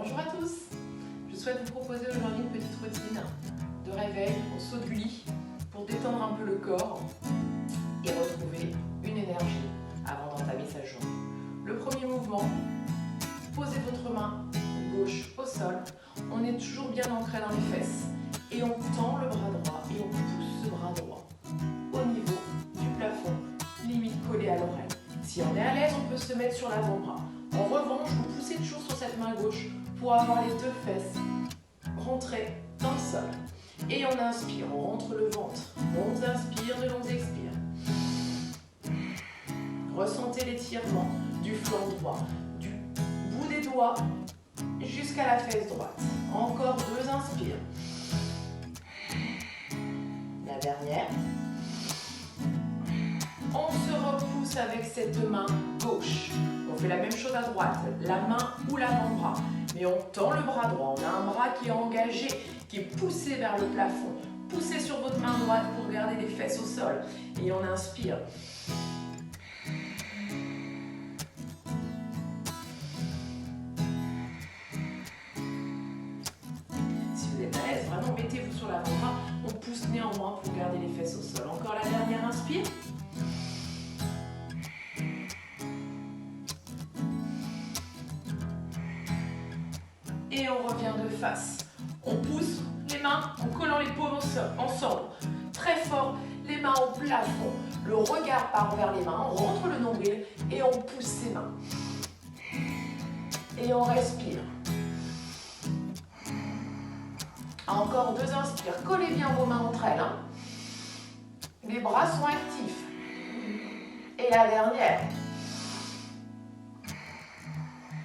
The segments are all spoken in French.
Bonjour à tous. Je souhaite vous proposer aujourd'hui une petite routine de réveil au saut du lit pour détendre un peu le corps et retrouver une énergie avant d'entamer sa journée. Le premier mouvement, posez votre main gauche au sol. On est toujours bien ancré dans les fesses et on tend le bras droit et on pousse ce bras droit au niveau du plafond, limite collé à l'oreille. Si on est à l'aise, on peut se mettre sur l'avant-bras. En revanche, vous poussez toujours sur cette main gauche pour avoir les deux fesses rentrées dans le sol. Et on inspire, on rentre le ventre. On inspire, de longs expire. Ressentez l'étirement du flanc droit, du bout des doigts jusqu'à la fesse droite. Encore deux inspires. La dernière. On se repousse avec cette main gauche. On fait la même chose à droite, la main ou l'avant-bras. Mais on tend le bras droit. On a un bras qui est engagé, qui est poussé vers le plafond. Poussez sur votre main droite pour garder les fesses au sol. Et on inspire. Si vous êtes à l'aise, vraiment mettez-vous sur l'avant-bras. On pousse néanmoins pour garder les fesses au sol. Encore la dernière, inspire. Et on revient de face. On pousse les mains en collant les paumes ensemble. Très fort, les mains au plafond. Le regard part vers les mains, on rentre le nombril et on pousse ses mains. Et on respire. Encore deux inspires. Collez bien vos mains entre elles. Les bras sont actifs. Et la dernière.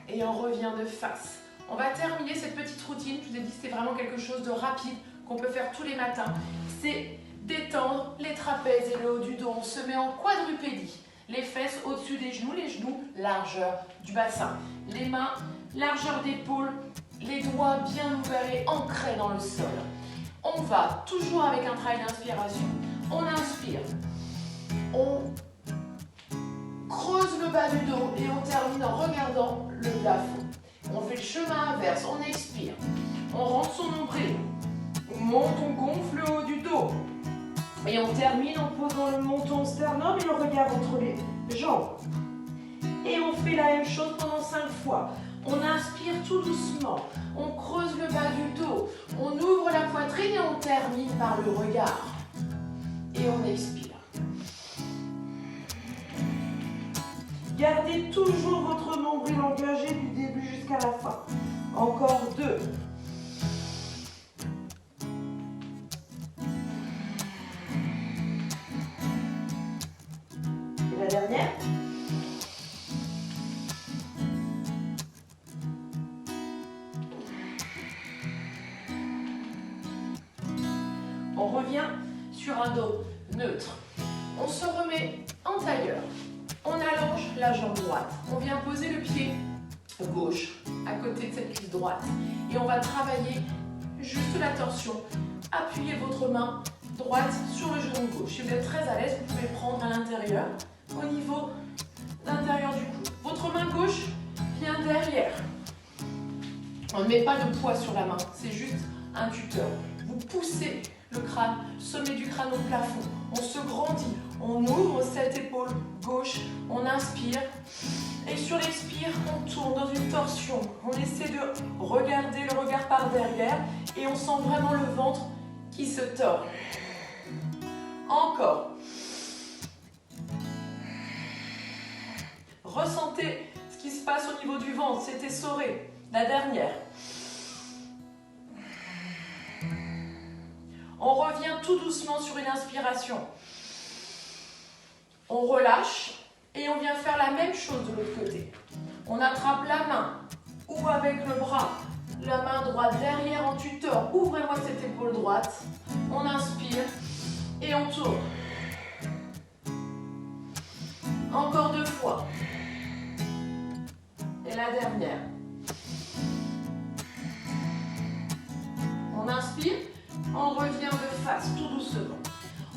Et on revient de face. On va terminer cette petite routine. Je vous ai dit que c'était vraiment quelque chose de rapide qu'on peut faire tous les matins. C'est détendre les trapèzes et le haut du dos. On se met en quadrupédie. Les fesses au-dessus des genoux, les genoux largeur du bassin. Les mains largeur d'épaule, les doigts bien ouverts et ancrés dans le sol. On va toujours avec un travail d'inspiration. On inspire. On creuse le bas du dos et on termine en regardant le plafond. On fait le chemin inverse, on expire, on rentre son nombril, on monte, on gonfle le haut du dos. Et on termine en posant le menton au sternum et le regard entre les jambes. Et on fait la même chose pendant 5 fois. On inspire tout doucement, on creuse le bas du dos, on ouvre la poitrine et on termine par le regard. Et on expire. Gardez toujours votre nombril engagé du début jusqu'à la fin. Encore deux. Et la dernière. On revient sur un dos neutre. On se remet en tailleur. On allonge la jambe droite. On vient poser le pied gauche à côté de cette cuisse droite. Et on va travailler juste la torsion. Appuyez votre main droite sur le genou gauche. Si vous êtes très à l'aise, vous pouvez prendre à l'intérieur, au niveau d'intérieur du cou. Votre main gauche vient derrière. On ne met pas de poids sur la main, c'est juste un tuteur. Vous poussez le crâne, sommet du crâne au plafond. On se grandit, on ouvre cette épaule gauche, on inspire. Et sur l'expire, on tourne dans une torsion. On essaie de regarder le regard par derrière et on sent vraiment le ventre qui se tord. Encore. Ressentez ce qui se passe au niveau du ventre, c'est essoré. La dernière. On revient tout doucement sur une inspiration. On relâche et on vient faire la même chose de l'autre côté. On attrape la main ou avec le bras, la main droite derrière en tuteur. Ouvrez-moi cette épaule droite. On inspire et on tourne. Encore deux fois. Et la dernière. On inspire. On revient de face, tout doucement.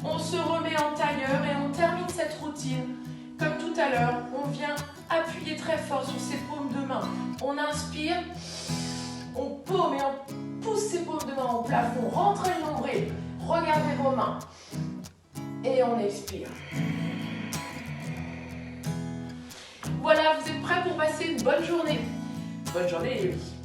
On se remet en tailleur et on termine cette routine. Comme tout à l'heure, on vient appuyer très fort sur ses paumes de main. On inspire plafond, rentrez le nombril, regardez vos mains. Et on expire. Voilà, vous êtes prêts pour passer une bonne journée. Bonne journée les amis.